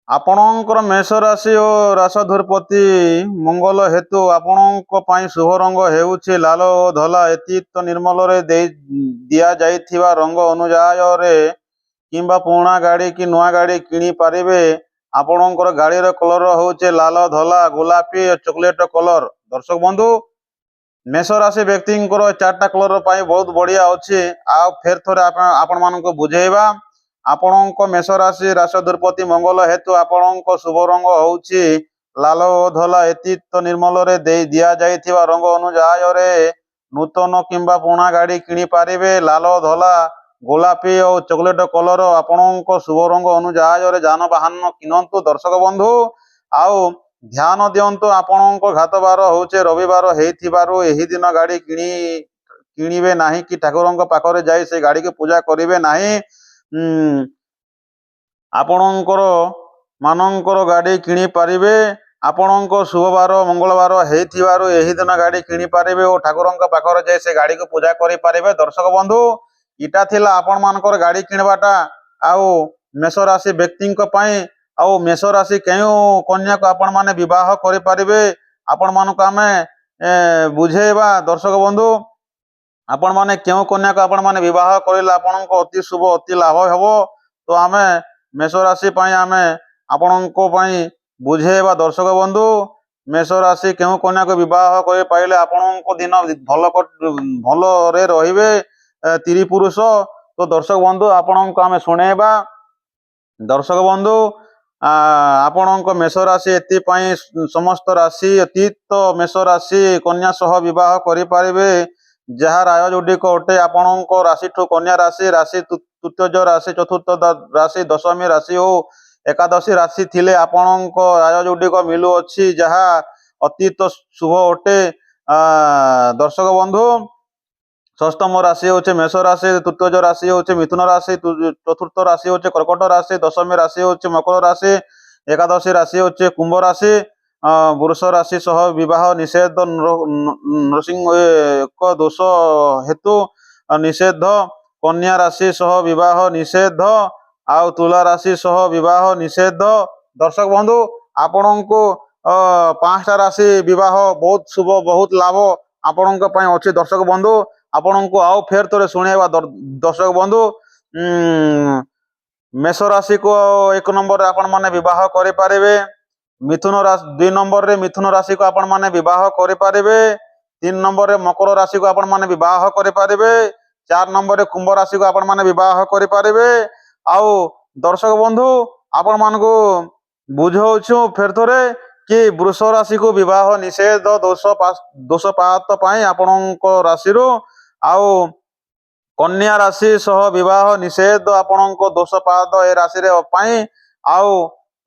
ଆପଣଙ୍କର ମେଷ ରାଶି ଓ ରାଶିଧୂପତି ମଙ୍ଗଳ ହେତୁ ଆପଣଙ୍କ ପାଇଁ ଶୁଭ ରଙ୍ଗ ହେଉଛି ଲାଲ ଓ ଧଳା। ଏତୀତ ନିର୍ମଳରେ ଦିଆଯାଇଥିବା ରଙ୍ଗ ଅନୁଯାୟରେ କିମ୍ବା ପୁରୁଣା ଗାଡ଼ି କି ନୂଆ ଗାଡ଼ି କିଣିପାରିବେ। ଆପଣଙ୍କର ଗାଡ଼ିର କଲର ହେଉଛି ଲାଲ, ଧଳା, ଗୋଲାପୀ ଓ ଚକୋଲେଟ କଲର। ଦର୍ଶକ ବନ୍ଧୁ, ମେଷ ରାଶି ବ୍ୟକ୍ତିଙ୍କର ଚାରିଟା କଲର ପାଇଁ ବହୁତ ବଢ଼ିଆ ଅଛି। ଆଉ ଫେର ଥରେ ଆପଣମାନଙ୍କୁ ବୁଝେଇବା। ଆପଣଙ୍କ ମେଷ ରାଶି ରାଶିଧୂପତି ମଙ୍ଗଳ ହେତୁ ଆପଣଙ୍କ ଶୁଭ ରଙ୍ଗ ହେଉଛି ଲାଲ ଓ ଧଳା। ଏତୀତ ନିର୍ମଳରେ ଦିଆଯାଇଥିବା ରଙ୍ଗ ଅନୁଯାୟରେ ନୂତନ କିମ୍ବା ପୁରୁଣା ଗାଡ଼ି କିଣିପାରିବେ। ଲାଲ, ଧଳା, ଗୋଲାପୀ ଓ ଚକୋଲେଟ କଲର ଆପଣଙ୍କ ଶୁଭ ରଙ୍ଗ ଅନୁଯାୟରେ ଯାନବାହନ କିଣନ୍ତୁ। ଦର୍ଶକ ବନ୍ଧୁ, ଆଉ ଧ୍ୟାନ ଦିଅନ୍ତୁ, ଆପଣଙ୍କ ଘାତବାର ହେଉଛି ରବିବାର ହେଇଥିବାରୁ ଏହି ଦିନ ଗାଡ଼ି କିଣିବେ ନାହିଁ କି ଠାକୁରଙ୍କ ପାଖରେ ଯାଇ ସେ ଗାଡ଼ିକୁ ପୂଜା କରିବେ ନାହିଁ। ଆପଣଙ୍କର ଗାଡ଼ି କିଣିପାରିବେ। ଆପଣଙ୍କ ଶୁଭବାର ମଙ୍ଗଳବାର ହେଇଥିବାରୁ ଏହି ଦିନ ଗାଡ଼ି କିଣିପାରିବେ ଓ ଠାକୁରଙ୍କ ପାଖରେ ଯାଇ ସେ ଗାଡ଼ିକୁ ପୂଜା କରିପାରିବେ। ଦର୍ଶକ ବନ୍ଧୁ, ଏଇଟା ଥିଲା ଆପଣମାନଙ୍କର ଗାଡ଼ି କିଣିବାଟା ଆଉ ମେଷ ରାଶି ବ୍ୟକ୍ତିଙ୍କ ପାଇଁ। ଆଉ ମେଷ ରାଶି କେଉଁ କନ୍ୟାକୁ ଆପଣମାନେ ବିବାହ କରିପାରିବେ ଆପଣମାନଙ୍କୁ ଆମେ ବୁଝେଇବା। ଦର୍ଶକ ବନ୍ଧୁ, ଆପଣମାନେ କେଉଁ କନ୍ୟାକୁ ଆପଣମାନେ ବିବାହ କରିଲେ ଆପଣଙ୍କ ଅତି ଶୁଭ, ଅତି ଲାଭ ହେବ, ତ ଆମେ ମେଷ ରାଶି ପାଇଁ ଆମେ ଆପଣଙ୍କ ପାଇଁ ବୁଝେଇବା। ଦର୍ଶକ ବନ୍ଧୁ, ମେଷ ରାଶି କେଉଁ କନ୍ୟାକୁ ବିବାହ କରିପାରିଲେ ଆପଣଙ୍କ ଦିନ ଭଲରେ ରହିବେ ସ୍ତ୍ରୀ ପୁରୁଷ। ତ ଦର୍ଶକ ବନ୍ଧୁ, ଆପଣଙ୍କୁ ଆମେ ଶୁଣେଇବା। ଦର୍ଶକ ବନ୍ଧୁ, ଆପଣଙ୍କ ମେଷ ରାଶି ଏଥିପାଇଁ ସମସ୍ତ ରାଶି ଅତୀତ ମେଷ ରାଶି କନ୍ୟା ସହ ବିବାହ କରିପାରିବେ, ଯାହା ରାୟଯୋଡ଼ିକ ଅଟେ। ଆପଣଙ୍କ ରାଶିଠୁ କନ୍ୟା ରାଶି, ରାଶି ତୃତୀୟ ରାଶି, ଚତୁର୍ଥ ରାଶି, ଦଶମୀ ରାଶି ଓ ଏକାଦଶୀ ରାଶି ଥିଲେ ଆପଣଙ୍କ ରାୟଯୋଡ଼ିକ ମିଳୁଅଛି, ଯାହା ଅତୀତ ଶୁଭ ଅଟେ। ଦର୍ଶକ ବନ୍ଧୁ, ଷଷ୍ଠମ ରାଶି ହେଉଛି ମେଷ ରାଶି, ତୃତୀୟ ରାଶି ହେଉଛି ମିଥୁନ ରାଶି, ଚତୁର୍ଥ ରାଶି ହେଉଛି କର୍କଟ ରାଶି, ଦଶମୀ ରାଶି ହେଉଛି ମକର ରାଶି, ଏକାଦଶୀ ରାଶି ହେଉଛି କୁମ୍ଭ ରାଶି। ବୃଷ ରାଶି ସହ ବିବାହ ନିଷେଧ, ନୃସିଂହ ଦୋଷ ହେତୁ ନିଷେଧ। କନ୍ୟା ରାଶି ସହ ବିବାହ ନିଷେଧ, ଆଉ ତୁଲା ରାଶି ସହ ବିବାହ ନିଷେଧ। ଦର୍ଶକ ବନ୍ଧୁ, ଆପଣଙ୍କୁ 5ଟା ରାଶି ବିବାହ ବହୁତ ଶୁଭ, ବହୁତ ଲାଭ ଆପଣଙ୍କ ପାଇଁ ଅଛି। ଦର୍ଶକ ବନ୍ଧୁ, ଆପଣଙ୍କୁ ଆଉ ଫେର ଥରେ ଶୁଣେଇବା। ଦର୍ଶକ ବନ୍ଧୁ, ମେଷ ରାଶିକୁ 1 ନମ୍ବରରେ ଆପଣମାନେ ବିବାହ କରିପାରିବେ। ମିଥୁନ ରାଶି 2 ନମ୍ବରରେ ମିଥୁନ ରାଶିକୁ ଆପଣମାନେ ବିବାହ କରିପାରିବେ। 3 ନମ୍ବରରେ ମକର ରାଶିକୁ ଆପଣମାନେ ବିବାହ କରିପାରିବେ। 4 ନମ୍ବରରେ କୁମ୍ଭ ରାଶିକୁ ଆପଣମାନେ ବିବାହ କରିପାରିବେ। ଆଉ ଦର୍ଶକ ବନ୍ଧୁ, ଆପଣମାନଙ୍କୁ ବୁଝାଉଛୁ ଫେର ଥରେ କି ବୃଷ ରାଶିକୁ ବିବାହ ନିଷେଧ, ଦୋଷପାତ ପାଇଁ ଆପଣଙ୍କ ରାଶିରୁ। ଆଉ କନ୍ୟା ରାଶି ସହ ବିବାହ ନିଷେଧ, ଆପଣଙ୍କ ଦୋଷପାତ ଏ ରାଶିରେ ପାଇଁ। ଆଉ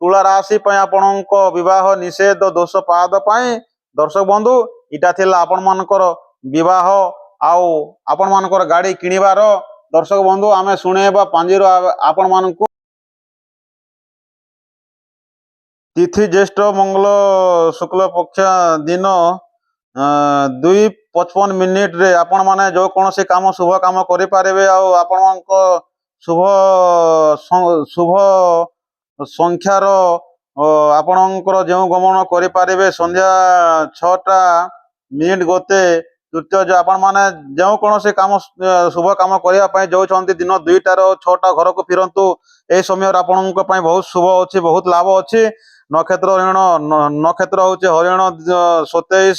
ତୁଳା ରାଶି ପାଇଁ ଆପଣଙ୍କ ବିବାହ ନିଷେଧ, ଦୋଷପାତ ପାଇଁ। ଦର୍ଶକ ବନ୍ଧୁ, ଏଇଟା ଥିଲା ଆପଣମାନଙ୍କର ବିବାହ ଆଉ ଆପଣମାନଙ୍କର ଗାଡ଼ି କିଣିବାର। ଦର୍ଶକ ବନ୍ଧୁ, ଆମେ ଶୁଣେଇବା ପାଞ୍ଜିରୁ ଆପଣମାନଙ୍କୁ। ତିଥି ଜ୍ୟେଷ୍ଠ ମଙ୍ଗଳ ଶୁକ୍ଳ ପକ୍ଷ ଦିନ 2:55 ଆପଣମାନେ ଯେଉଁ କୌଣସି କାମ ଶୁଭ କାମ କରିପାରିବେ। ଆଉ ଆପଣଙ୍କ ଶୁଭ ସଂଖ୍ୟାର ଆପଣଙ୍କର ଯେଉଁ ଗମନ କରିପାରିବେ ସନ୍ଧ୍ୟା 6:00 ଗତେ ତୃତୀୟ। ଆପଣମାନେ ଯେଉଁ କୌଣସି କାମ ଶୁଭ କାମ କରିବା ପାଇଁ ଯାଉଛନ୍ତି ଦିନ 2ଟାରୁ 6ଟା ଘରକୁ ଫେରନ୍ତୁ। ଏହି ସମୟରେ ଆପଣଙ୍କ ପାଇଁ ବହୁତ ଶୁଭ ଅଛି, ବହୁତ ଲାଭ ଅଛି। ନକ୍ଷତ୍ର ହେଉଛି ହରିଣ। 27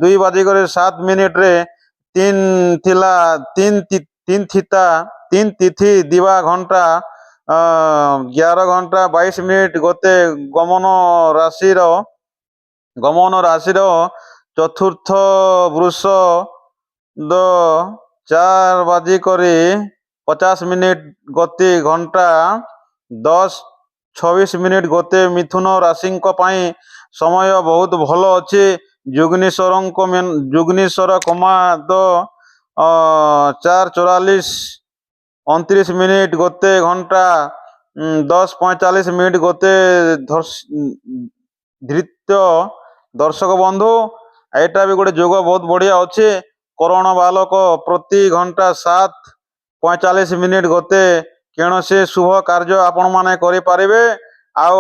2:07 3 ତିଥି ଦିବା ଘଣ୍ଟା 11:22 ଗତେ ଗମନ ରାଶିର ଚତୁର୍ଥ ବୃଷ 4:50 ଗତି ଘଣ୍ଟା 10:26 ଗତେ ମିଥୁନ ରାଶିଙ୍କ ପାଇଁ ସମୟ ବହୁତ ଭଲ ଅଛି। ଯୁଗ୍ନେଶ୍ୱର କମାଦ 4:44 ଗତେ ଘଣ୍ଟା 10:45 ଗତେ ଧୃତ୍ୟ। ଦର୍ଶକ ବନ୍ଧୁ, ଏଇଟା ବି ଗୋଟେ ଯୋଗ ବହୁତ ବଢ଼ିଆ ଅଛି। କରଣ ବାଲକ ପ୍ରତି ଘଣ୍ଟା 7:45 ଗତେ କୌଣସି ଶୁଭ କାର୍ଯ୍ୟ ଆପଣମାନେ କରିପାରିବେ। ଆଉ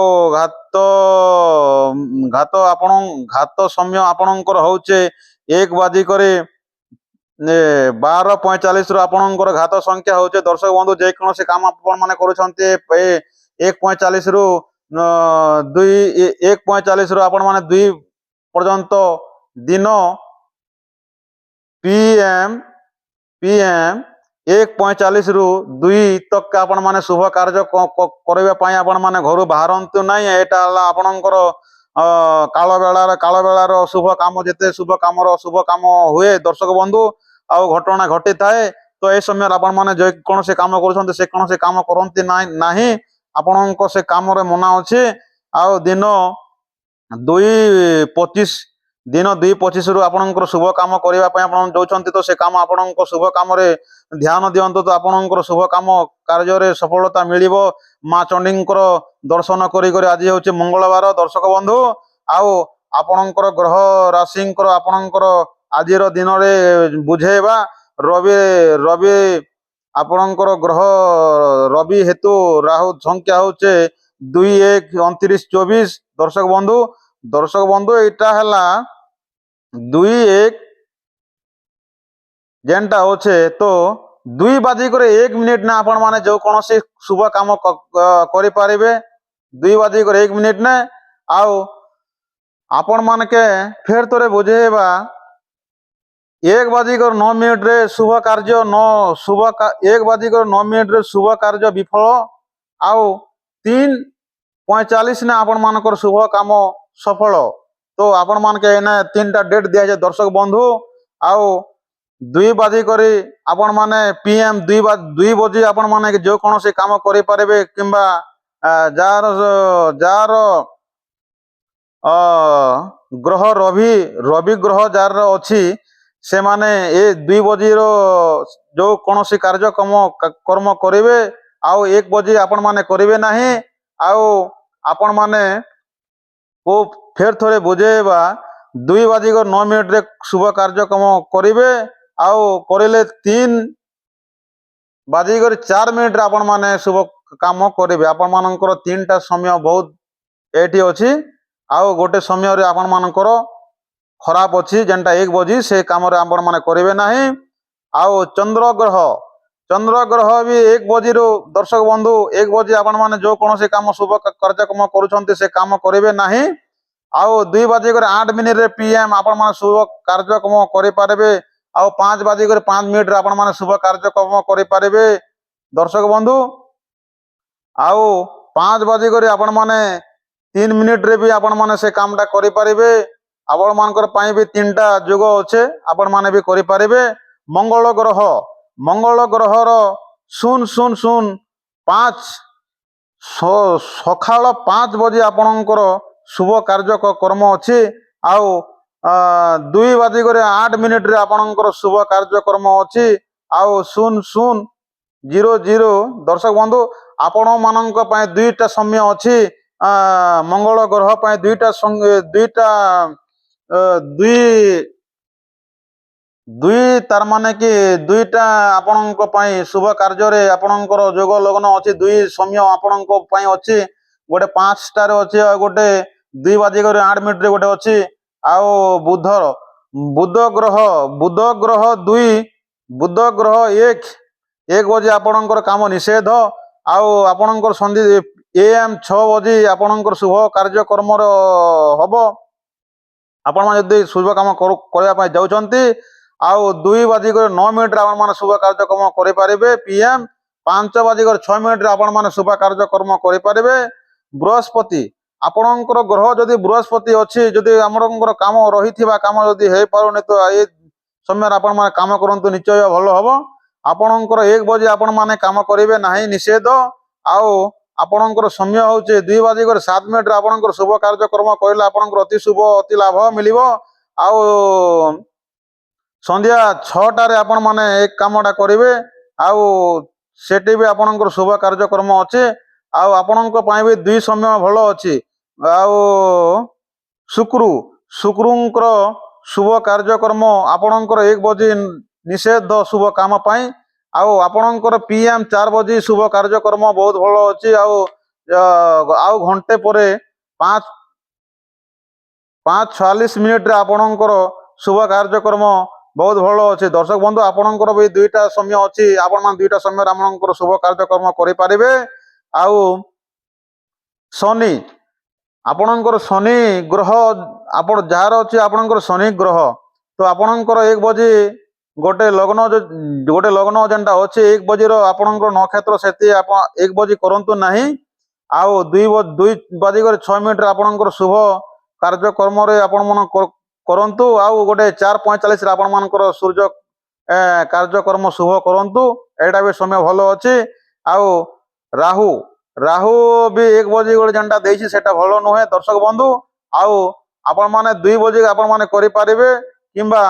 ଘାତ ଆପଣ ଘାତ ସମୟ ଆପଣଙ୍କର ହଉଛେ 1 ବାଜିକରି 12:45 ଆପଣଙ୍କର ଘାତ ସଂଖ୍ୟା ହଉଛି। ଦର୍ଶକ ବନ୍ଧୁ ଯେକୌଣସି କାମ ଆପଣ ମାନେ କରୁଛନ୍ତି 1:45 ରୁ 1:45 ଆପଣ ମାନେ 2 ପର୍ଯ୍ୟନ୍ତ ଦିନ PM 1:45 ରୁ 2 ତକ ଆପଣ ମାନେ ଶୁଭ କାର୍ଯ୍ୟ କରିବା ପାଇଁ ଆପଣ ମାନେ ଘରୁ ବାହାରନ୍ତୁ ନାହିଁ। ଏଇଟା ହେଲା ଆପଣଙ୍କର କାଳ ବେଳାର ଶୁଭ କାମ। ଯେତେ ଶୁଭ କାମ ହୁଏ ଦର୍ଶକ ବନ୍ଧୁ ଆଉ ଘଟଣା ଘଟିଥାଏ, ତ ଏ ସମୟରେ ଆପଣ ମାନେ ଯେକୌଣସି କାମ କରୁଛନ୍ତି ସେ କୌଣସି କାମ କରନ୍ତି ନାହିଁ। ଆପଣଙ୍କ ସେ କାମରେ ମନା ଅଛି। ଆଉ ଦିନ 2:25 ରୁ ଆପଣଙ୍କର ଶୁଭ କାମ କରିବା ପାଇଁ ଆପଣ ଯାଉଛନ୍ତି, ତ ସେ କାମ ଆପଣଙ୍କ ଶୁଭ କାମରେ ଧ୍ୟାନ ଦିଅନ୍ତୁ, ତ ଆପଣଙ୍କର ଶୁଭ କାମ କାର୍ଯ୍ୟରେ ସଫଳତା ମିଳିବ। ମା ଚଣ୍ଡୀଙ୍କର ଦର୍ଶନ କରି ଆଜି ହେଉଛି ମଙ୍ଗଳବାର ଦର୍ଶକ ବନ୍ଧୁ। ଆଉ ଆପଣଙ୍କର ଗ୍ରହ ରାଶିଙ୍କର ଆପଣଙ୍କର ଆଜିର ଦିନରେ ବୁଝେଇବା। ରବି ଆପଣଙ୍କର ଗ୍ରହ ରବି ହେତୁ ରାହୁ ସଂଖ୍ୟା ହଉଛି 2-1-29-24 ଦର୍ଶକ ବନ୍ଧୁ ଏଇଟା ହେଲା 2-1 ଯେନ୍ଟା ଅଛେ, ତ 2:01 ନା ଆପଣ ମାନେ ଯେଉଁ କୌଣସି ଶୁଭ କାମ କରିପାରିବେ। 2:01 ନା ଆଉ ଆପଣ ମାନକେ ଫେର ଥରେ ବୁଝେଇବା 1:09 ଶୁଭ କାର୍ଯ୍ୟ 1:09 ଶୁଭ କାର୍ଯ୍ୟ ବିଫଳ। ଆଉ 3:45 ନା ଆପଣ ମାନଙ୍କର ଶୁଭ କାମ ସଫଳ। ତ ଆପଣ ମାନକେ ଏଇନା 3ଟା ଡେଟ୍ ଦିଆଯାଏ ଦର୍ଶକ ବନ୍ଧୁ। ଆଉ 2:00 ଆପଣ ମାନେ PM 2 ବଜେ ଆପଣ ମାନେ ଯେକୌଣସି କାମ କରିପାରିବେ, କିମ୍ବା ଯାହାର ଗ୍ରହ ରବି ଗ୍ରହ ଯାହାର ଅଛି, ସେମାନେ ଏ 2 ବଜେର ଯେଉଁ କୌଣସି କର୍ମ କରିବେ। ଆଉ 1 ବଜେ ଆପଣ ମାନେ କରିବେ ନାହିଁ। ଆଉ ଆପଣ ମାନେ ଫେର ଥରେ ବୁଝେଇବା 2:09 ଶୁଭ କାର୍ଯ୍ୟକ୍ରମ କରିବେ। ଆଉ କରିଲେ 3:04 ଆପଣ ମାନେ ଶୁଭ କାମ କରିବେ। ଆପଣ ମାନଙ୍କର 3ଟା ସମୟ ବହୁତ ଏଇଠି ଅଛି। ଆଉ ଗୋଟେ ସମୟରେ ଆପଣ ମାନଙ୍କର ଖରାପ ଅଛି, ଯେନ୍ଟା 1 ବଜେ, ସେ କାମରେ ଆପଣ ମାନେ କରିବେ ନାହିଁ। ଆଉ ଚନ୍ଦ୍ରଗ୍ରହ ବି 1 ବଜେରୁ ଦର୍ଶକ ବନ୍ଧୁ 1 ବଜେ ଆପଣ ମାନେ ଯେଉଁ କୌଣସି କାମ ଶୁଭ କାର୍ଯ୍ୟକ୍ରମ କରୁଛନ୍ତି ସେ କାମ କରିବେ ନାହିଁ। ଆଉ 2:08 PM ଆପଣ ମାନେ ଶୁଭ କାର୍ଯ୍ୟକ୍ରମ କରିପାରିବେ। ଆଉ 5:05 ଆପଣ ମାନେ ଶୁଭ କାର୍ଯ୍ୟକ୍ରମ କରିପାରିବେ ଦର୍ଶକ ବନ୍ଧୁ। ଆଉ 5:03 ଆପଣ ମାନେ 3 ବି ଆପଣ ମାନେ ସେ କାମଟା କରିପାରିବେ। ଆପଣ ମାନଙ୍କର ପାଇଁ ବି 3ଟା ଯୁଗ ଅଛେ, ଆପଣ ମାନେ ବି କରିପାରିବେ। ମଙ୍ଗଳ ଗ୍ରହର 0:00:05 ସକାଳ 5 ବଜେ ଆପଣଙ୍କର ଶୁଭ କାର୍ଯ୍ୟକ୍ରମ ଅଛି। ଆଉ 2:08 ଆପଣଙ୍କର ଶୁଭ କାର୍ଯ୍ୟକ୍ରମ ଅଛି। ଆଉ 00:00 ଦର୍ଶକ ବନ୍ଧୁ ଆପଣ ମାନଙ୍କ ପାଇଁ 2ଟା ସମୟ ଅଛି। ମଙ୍ଗଳ ଗ୍ରହ ପାଇଁ 2ଟା ତାର ମାନେ କି 2ଟା ଆପଣଙ୍କ ପାଇଁ ଶୁଭ କାର୍ଯ୍ୟରେ ଆପଣଙ୍କର ଯୋଗ ଲଗ୍ନ ଅଛି। 2 ସମୟ ଆପଣଙ୍କ ପାଇଁ ଅଛି। ଗୋଟେ 5ଟାରେ ଅଛି, ଆଉ ଗୋଟେ 2:08 ଗୋଟେ ଅଛି। ଆଉ ବୁଧ ଗ୍ରହ 1 ବଜେ ଆପଣଙ୍କର କାମ ନିଷେଧ। ଆଉ ଆପଣଙ୍କର ସନ୍ଧି AM 6 ବଜେ ଆପଣଙ୍କର ଶୁଭ କାର୍ଯ୍ୟକ୍ରମର ହବ। ଆପଣମାନେ ଯଦି ଶୁଭ କାମ କରିବା ପାଇଁ ଯାଉଛନ୍ତି, ଆଉ 2:09 ଆପଣ ମାନେ ଶୁଭ କାର୍ଯ୍ୟକ୍ରମ କରିପାରିବେ। PM 5:06 ଆପଣ ମାନେ ଶୁଭ କାର୍ଯ୍ୟକ୍ରମ କରିପାରିବେ। ବୃହସ୍ପତି ଆପଣଙ୍କର ଗ୍ରହ ଯଦି ବୃହସ୍ପତି ଅଛି, ଯଦି ଆମରଙ୍କର କାମ ରହିଥିବା କାମ ଯଦି ହେଇପାରୁନି, ତ ଏ ସମୟରେ ଆପଣ ମାନେ କାମ କରନ୍ତୁ, ନିଶ୍ଚୟ ଭଲ ହବ। ଆପଣଙ୍କର 1 ବଜେ ଆପଣ ମାନେ କାମ କରିବେ ନାହିଁ, ନିଷେଧ। ଆଉ ଆପଣଙ୍କର ସମୟ ହଉଛି 2:07 ଆପଣଙ୍କର ଶୁଭ କାର୍ଯ୍ୟକ୍ରମ କହିଲେ ଆପଣଙ୍କର ଅତି ଶୁଭ, ଅତି ଲାଭ ମିଳିବ। ଆଉ ସନ୍ଧ୍ୟା 6ଟାରେ ଆପଣ ମାନେ ଏ କାମଟା କରିବେ। ଆଉ ସେଠି ବି ଆପଣଙ୍କର ଶୁଭ କାର୍ଯ୍ୟକ୍ରମ ଅଛି। ଆଉ ଆପଣଙ୍କ ପାଇଁ ବି 2 ସମୟ ଭଲ ଅଛି। ଆଉ ଶୁକ୍ରଙ୍କର ଶୁଭ କାର୍ଯ୍ୟକ୍ରମ ଆପଣଙ୍କର 1 ବଜେ ନିଷେଧ ଶୁଭ କାମ ପାଇଁ। ଆଉ ଆପଣଙ୍କର PM 4 ବଜେ ଶୁଭ କାର୍ଯ୍ୟକ୍ରମ ବହୁତ ଭଲ ଅଛି। ଆଉ ଆଉ ଘଣ୍ଟେ ପରେ 5:46 ଆପଣଙ୍କର ଶୁଭ କାର୍ଯ୍ୟକ୍ରମ ବହୁତ ଭଲ ଅଛି। ଦର୍ଶକ ବନ୍ଧୁ ଆପଣଙ୍କର ବି ଦୁଇଟା ସମୟ ଅଛି, ଆପଣମାନେ ଦୁଇଟା ସମୟରେ ଆପଣଙ୍କର ଶୁଭ କାର୍ଯ୍ୟକ୍ରମ କରିପାରିବେ। ଆଉ ଶନି, ଆପଣଙ୍କର ଶନି ଗ୍ରହ ଆପଣ ଯାହାର ଅଛି ଆପଣଙ୍କର ଶନି ଗ୍ରହ, ତ ଆପଣଙ୍କର 1 ବଜେ ଗୋଟେ ଲଗ୍ନ ଯେନ୍ଟା ଅଛି 1 ବଜେର ଆପଣଙ୍କର ନକ୍ଷତ୍ର ସେଠି ଆପଣ 1 ବଜେ କରନ୍ତୁ ନାହିଁ। ଆଉ 2:06 ଆପଣଙ୍କର ଶୁଭ କାର୍ଯ୍ୟକ୍ରମରେ ଆପଣମାନ କରନ୍ତୁ। ଆଉ ଗୋଟେ 4:45 ଆପଣମାନଙ୍କର ସୂର୍ଯ୍ୟ କାର୍ଯ୍ୟକ୍ରମ ଶୁଭ କରନ୍ତୁ, ଏଇଟା ବି ସମୟ ଭଲ ଅଛି। ଆଉ ରାହୁ ରାହୁ ବି 1 ବଜେ ଗୋଟେ ଯେନ୍ଟା ଦେଇଛି ସେଟା ଭଲ ନୁହେଁ ଦର୍ଶକ ବନ୍ଧୁ। ଆଉ ଆପଣମାନେ 2 ବଜେ ଆପଣମାନେ କରିପାରିବେ, କିମ୍ବା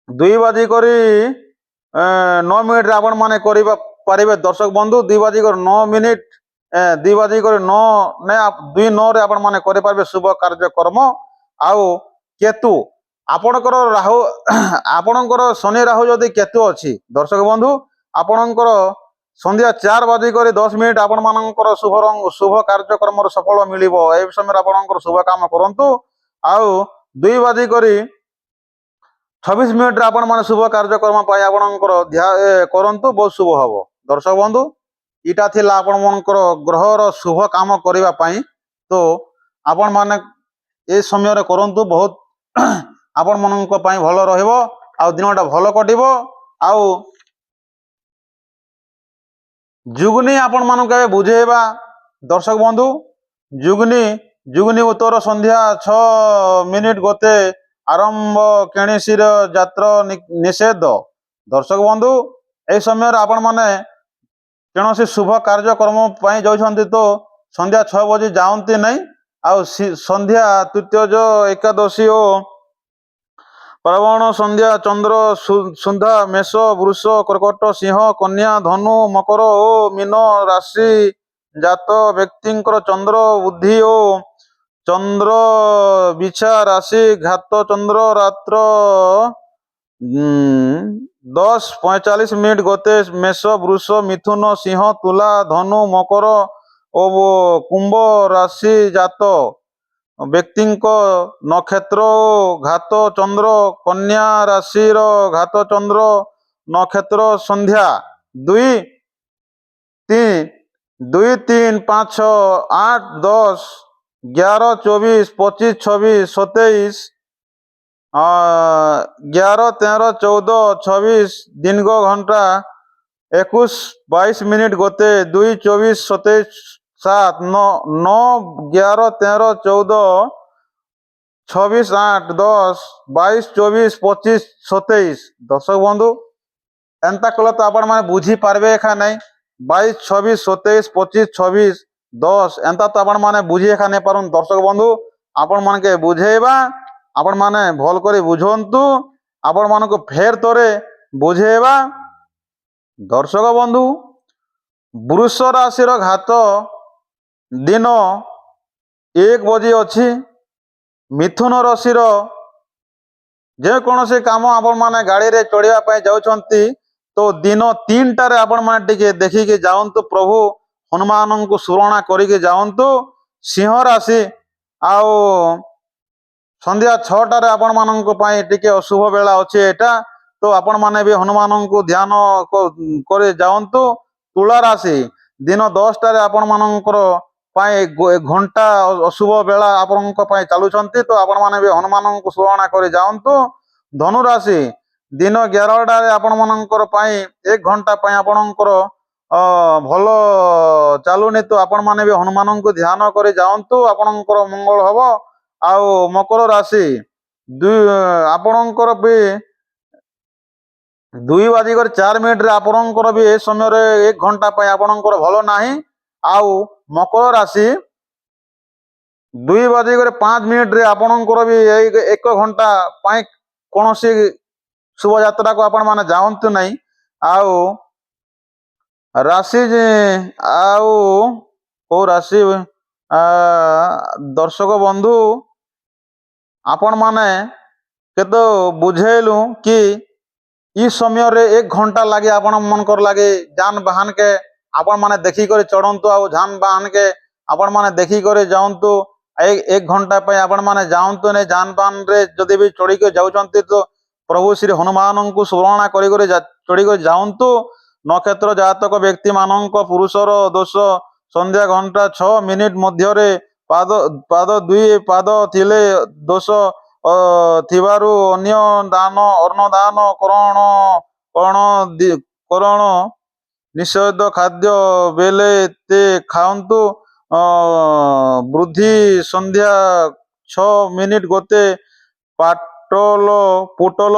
2:09 ଆପଣମାନେ କରିବା ପାରିବେ ଦର୍ଶକ ବନ୍ଧୁ। 2:09, 2:09 ଆପଣମାନେ କରିପାରିବେ ଶୁଭ କାର୍ଯ୍ୟକ୍ରମ। ଆଉ କେତୁ, ଆପଣଙ୍କର ରାହୁ ଆପଣଙ୍କର ଶନି ରାହୁ ଯଦି କେତୁ ଅଛି ଦର୍ଶକ ବନ୍ଧୁ, ଆପଣଙ୍କର ସନ୍ଧ୍ୟା 4:10 ଆପଣମାନଙ୍କର ଶୁଭ କାର୍ଯ୍ୟକ୍ରମର ସଫଳ ମିଳିବ। ଏ ସମୟରେ ଆପଣଙ୍କର ଶୁଭ କାମ କରନ୍ତୁ। ଆଉ 2:26 ଆପଣମାନେ ଶୁଭ କାର୍ଯ୍ୟକ୍ରମ ପାଇଁ ଆପଣଙ୍କର କରନ୍ତୁ, ବହୁତ ଶୁଭ ହବ ଦର୍ଶକ ବନ୍ଧୁ। ଏଇଟା ଥିଲା ଆପଣମାନଙ୍କର ଗ୍ରହର ଶୁଭ କାମ କରିବା ପାଇଁ। ତ ଆପଣମାନେ ଏ ସମୟରେ କରନ୍ତୁ, ବହୁତ ଆପଣମାନଙ୍କ ପାଇଁ ଭଲ ରହିବ, ଆଉ ଦିନଟା ଭଲ କଟିବ। ଆଉ ଯୁଗ୍ନି ଆପଣମାନଙ୍କୁ ଏବେ ବୁଝେଇବା ଦର୍ଶକ ବନ୍ଧୁ। ଯୁଗ୍ନି ଉତ୍ତର ସନ୍ଧ୍ୟା 6 ଗତେ ଆରମ୍ଭ କେଣିସିର ଯାତ୍ର ନିଷେଧ। ଦର୍ଶକ ବନ୍ଧୁ এই ସମୟରେ ଆପଣମାନେ କୌଣସି ଶୁଭ କାର୍ଯ୍ୟକ୍ରମ ପାଇଁ ଯାଉଛନ୍ତି ତ ସନ୍ଧ୍ୟା 6 ବଜେ ଯାଆନ୍ତି ନାହିଁ। ଆଉ ସନ୍ଧ୍ୟା ତୃତୀୟ ଏକାଦଶୀ ଓ ପାର୍ବଣ ସନ୍ଧ୍ୟା ଚନ୍ଦ୍ର ସୁନ୍ଧା ମେଷ ବୃଷ କର୍କଟ ସିଂହ କନ୍ୟା ଧନୁ ମକର ଓ ମୀନ ରାଶି ଜାତ ବ୍ୟକ୍ତିଙ୍କର ଚନ୍ଦ୍ର ବୁଦ୍ଧି ଓ ଚନ୍ଦ୍ର ବିଛା ରାଶି ଘାତ ଚନ୍ଦ୍ର ରାତ୍ର 10:45 ଗତେ ମେଷ ବୃଷ ମିଥୁନ ସିଂହ ତୁଲା ଧନୁ ମକର ଓ କୁମ୍ଭ ରାଶି ଜାତ ବ୍ୟକ୍ତିଙ୍କ ନକ୍ଷତ୍ର ଓ ଘାତ ଚନ୍ଦ୍ର କନ୍ୟା ରାଶିର ଘାତ ଚନ୍ଦ୍ର ନକ୍ଷତ୍ର ସନ୍ଧ୍ୟା 2, 3, 5, 6, 8, 10, 11, 24, 25, 26, 27, 11, 13, 14, 26 ଦିନ ଘଣ୍ଟା 21:22 ଗତେ 2, 24, 27, 7, 9, 11, 13, 14, 26, 8, 10, 22, 24, 25, 27 ଦର୍ଶକ ବନ୍ଧୁ ଏନ୍ତା କଲେ ତ ଆପଣମାନେ ବୁଝିପାରିବେ ଏଖା ନାଇଁ। 22, 26, 27, 25, 26, 10 ଏନ୍ତା ତ ଆପଣମାନେ ବୁଝି ଏଖା ନେଇ ପାରୁନ୍ ଦର୍ଶକ ବନ୍ଧୁ। ଆପଣମାନକେ ବୁଝେଇବା, ଆପଣମାନେ ଭଲ କରି ବୁଝନ୍ତୁ, ଆପଣମାନଙ୍କୁ ଫେର ଥରେ ବୁଝେଇବା ଦର୍ଶକ ବନ୍ଧୁ। ବୃଷ ରାଶିର ଘାତ ଦିନ 1 ବଜେ ଅଛି। ମିଥୁନ ରାଶିର ଯେକୌଣସି କାମ ଆପଣମାନେ ଗାଡ଼ିରେ ଚଢ଼ିବା ପାଇଁ ଯାଉଛନ୍ତି ତ ଦିନ 3ଟାରେ ଆପଣମାନେ ଟିକେ ଦେଖିକି ଯାଆନ୍ତୁ, ପ୍ରଭୁ ହନୁମାନଙ୍କୁ ସ୍ମରଣ କରିକି ଯାଆନ୍ତୁ। ସିଂହ ରାଶି ଆଉ ସନ୍ଧ୍ୟା 6ଟାରେ ଆପଣମାନଙ୍କ ପାଇଁ ଟିକେ ଅଶୁଭ ବେଳା ଅଛି ଏଇଟା, ତ ଆପଣମାନେ ବି ହନୁମାନଙ୍କୁ ଧ୍ୟାନ କରି ଯାଆନ୍ତୁ। ତୁଳା ରାଶି ଦିନ 10ଟାରେ ଆପଣମାନଙ୍କର ପାଇଁ ଘଣ୍ଟା ଅଶୁଭ ବେଳା ଆପଣଙ୍କ ପାଇଁ ଚାଲୁଛନ୍ତି, ତ ଆପଣମାନେ ବି ହନୁମାନଙ୍କୁ ସ୍ମରଣ କରି ଯାଆନ୍ତୁ। ଧନୁ ରାଶି ଦିନ 11ଟାରେ ଆପଣମାନଙ୍କର ପାଇଁ 1 ଘଣ୍ଟା ପାଇଁ ଆପଣଙ୍କର ଭଲ ଚାଲୁନି, ତ ଆପଣମାନେ ବି ହନୁମାନଙ୍କୁ ଧ୍ୟାନ କରି ଯାଆନ୍ତୁ, ଆପଣଙ୍କର ମଙ୍ଗଳ ହବ। ଆଉ ମକର ରାଶି ଆପଣଙ୍କର ବି 2:04 ଆପଣଙ୍କର ବି ଏ ସମୟରେ 1 ଘଣ୍ଟା ପାଇଁ ଆପଣଙ୍କର ଭଲ ନାହିଁ। ଆଉ ମକର ରାଶି 2:05 ଆପଣଙ୍କର ବି 1 ଘଣ୍ଟା ପାଇଁ କୌଣସି ଶୁଭଯାତ୍ରାକୁ ଆପଣମାନେ ଯାଆନ୍ତୁ ନାହିଁ। ଆଉ ରାଶି ଆଉ କେଉଁ ରାଶି ଦର୍ଶକ ବନ୍ଧୁ ଆପଣମାନେ କେତେ ବୁଝେଇଲୁ କି ଇ ସମୟରେ 1 ଘଣ୍ଟା ଲାଗେ ଆପଣମାନଙ୍କର ଲାଗେ ଯାନବାହନକେ आपण माने देखी करे चढ़ंतु आउ जानबाहन के आपण माने देखी करे जाऊंतु। एक घंटा पे आपण माने जाऊंतु ने जानबाहन रे जदि भी चढ़ी के जाउचंती तो प्रभु श्री हनुमान को स्मरण करी करे चढ़ी के जाऊंतु। नक्षत्र जातक व्यक्ति मानक पुरुषर दोष संध्या घंटा 6 मिनिट मध्य पाद पाद दुई पाद थिले दोष थिबारु अन्य दान अन्न दान करण करण करण निषेध खाद्य बेले ते खाऊंतु। वृद्धि संध्या 6 मिनिट गोते पाटल पुटल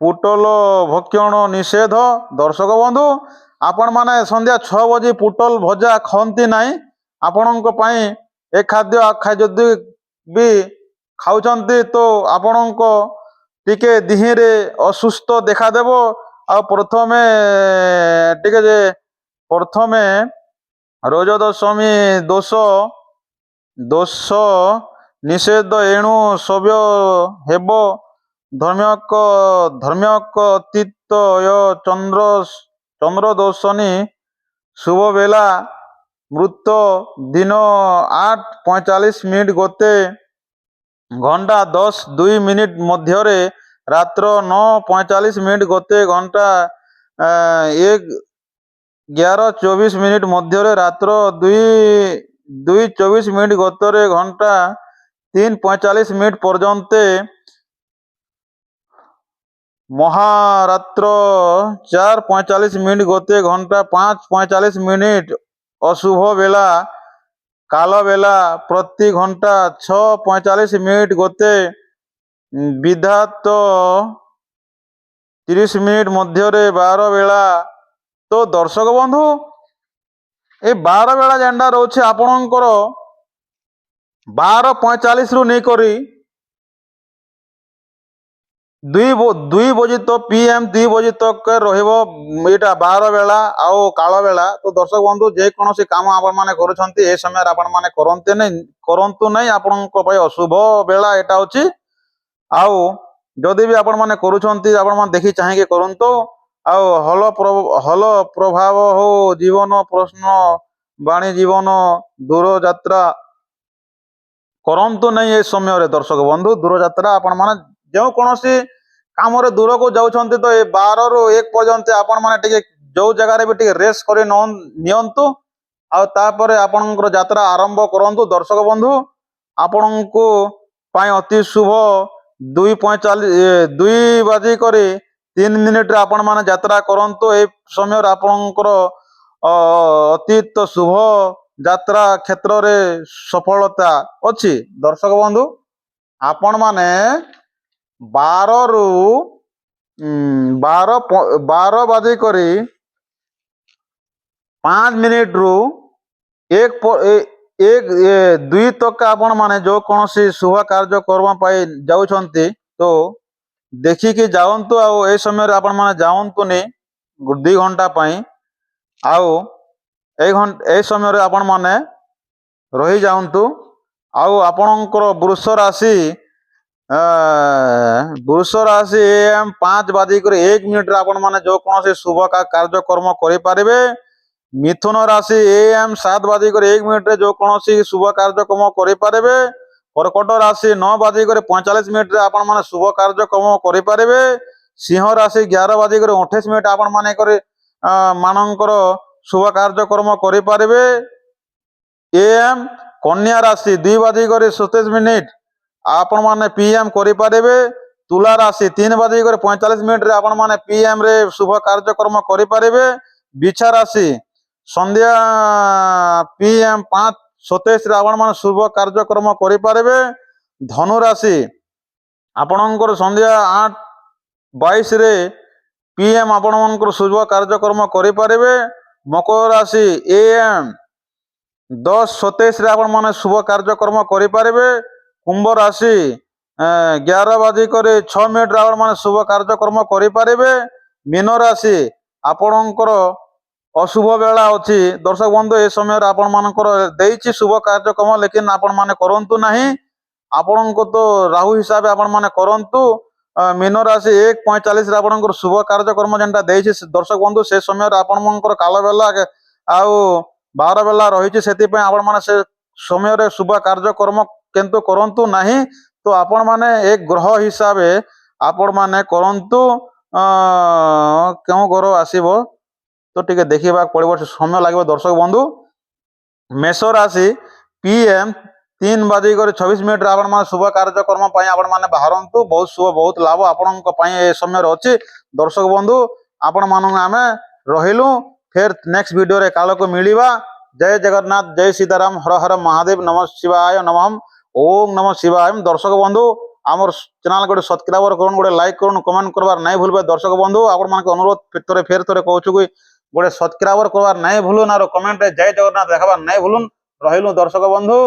पुटल भक्षण निषेध। दर्शक बंधु आपण माने संध्या 6 बजे पुटल भजा खाती ना आपणक पाई ए खाद्य जदि भी खाऊचंती तो आपणक टिके दिहिरे असुस्थ देखादेव। आ प्रथमे टिके जे प्रथमे रोज दशमी दोष दोष निषेध एणु सव्य हेब धर्म्यक धर्म्यक अतीत चंद्र चंद्र दोषनी शुभ बेला मृत दिन 8:45 गोते घंटा 10:02 मध्य रात्र 9:45 गोते घंटा 11:24 मध्य रात्र 2:24 गोतरे घंटा 3:45 पर्यंत महारात्र 4:45 गोते घंटा 5:45 अशुभ बेला काल बेला प्रति घंटा 6:45 गोते विधात 30 मिनिट मध्य 12 बेला। तो दर्शक बंधु ए 12 बेला जेंडा रोचे आपणकर 12:45 रु नहीं करी 2 बजे तो PM 2 बजे तक रहिबो एटा 12 बेला आउ काल बेला। तो दर्शक बंधु जे कोनोसी काम आपण माने करूछंती ए समय आपण माने करंतु नहीं आपणक पय अशुभ बेला एटा होची। आउ जदि भी आपण माने करूछंती आपण माने देखि चाहि के करंतो। आउ हल प्रभाव हो जीवन प्रश्न बाणी जीवन दूर यात्रा करंतु नहीं ए समय रे। दर्शक बंधु दूर यात्रा आपण माने जो कोनोसी काम रे दूर को जाउछंती तो ए 12 रु 1 पर्यंत आपण माने टिके जो जगह रे भी टिके रेस्ट करे नियंतु आ तापरे आपणकर यात्रा आरंभ करंतु। दर्शक बंधु आपणको पाई अति शुभ 2 बाजी करे 3 मिनिट रे आपण माने यात्रा करंतु। ए समय रे आपणकर अतीत शुभ यात्रा क्षेत्र रे सफलता अछि। दर्शक बंधु आपण माने 12 रु 12 बाजी करे 5 मिनिट रु 1-2 तक आपण माने जो कोनोसी शुभ कार्य कर्म पाई जाउछंती तो देखी कि जाऊंतु। आ ए समय रे आपण माने जाऊंतु ने 2 घंटा पाई आउ ए समय रे आपण माने रही जाऊंतु। आउ आपणकर वृष राशि AM 5 बाजी करे 1 मिनिट रे आपण माने जो कोनोसी शुभ कार्य कर्म करि पारिबे। मिथुन राशि AM 7 बाजी करे 1 मिनिट रे जो कोनोसी शुभ कार्य कर्म करि पारिबे। कर्कट राशि 9 बाजी करे 45 मिनिट रे आपण माने शुभ कार्य कर्म करि पारिबे। सिंह राशि 11 बाजी करे 28 मिनिट आपण माने करे मानकर शुभ कार्य कर्म करि पारिबे। AM कन्या राशि 2 बाजी करे 27 मिनिट आपण माने PM करि पारिबे। तुला राशि 3 बाजी करे 45 मिनिट रे आपण माने PM रे शुभ कार्य कर्म करि पारिबे। बिछा राशि संध्या PM 5:27 रे आपण माने शुभ कार्य कर्म करि पारिबे। धनु राशि आपणकर संध्या 8:22 रे PM आपण मानकर शुभ कार्य कर्म करि पारिबे। मकर राशि AM 10:27 रे आपण माने शुभ कार्य कर्म करि पारिबे। कुंभ राशि 11 बाजी करे 6 मिनिट रे आपण माने शुभ कार्य कर्म करि पारिबे। मीन राशि आपणकर अशुभ बेला अछि। दर्शक बंधु ए समय रे आपण मानकर देइछि शुभ कार्य कर्म लेकिन आपण माने करंतु नाही। आपणको तो राहु हिसाब आपण माने करंतु। मीन राशि 1:45 आपणकर शुभ कार्यक्रम जेनटा देइछि दर्शक बंधु से समय आपण मनकर काल बेला आउ 12 बेला रही से आपण माने से समय रे शुभ कार्यक्रम किंतु करंतु नहीं तो आपण माने एक ग्रह हिसाब आपण माने करंतु क्यों ग्रह आसीबो तो टिके देखिबा पड़िबो समय लागबो दर्शक बंधु मेष राशि PM 3:26 आपण माने शुभ कार्यक्रम पई आपण माने बाहरंतु बहुत शुभ बहुत लाभ आपण ए समय अच्छी दर्शक बंधु आपण मान आम रहिलु फिर नेक्स्ट वीडियो रे काल को मिलिबा। जय जगन्नाथ जय सीताराम हर हर महादेव नमः शिवाय नमः ओम नमः शिवाय। दर्शक बंधु आमर चैनल गोटे सब्सक्राइबर करूँ गोटे लाइक करूँ कमेंट करवार नहीं भूलबे दर्शक बंधु आपण मान अनुरोध फेर थे कहूँ कि गोटे सब्सक्राइबर करवार नहीं भूलुन और कमेंट जय जगन्नाथ देखाबार नहीं भूलुन रहिलु दर्शक बंधु।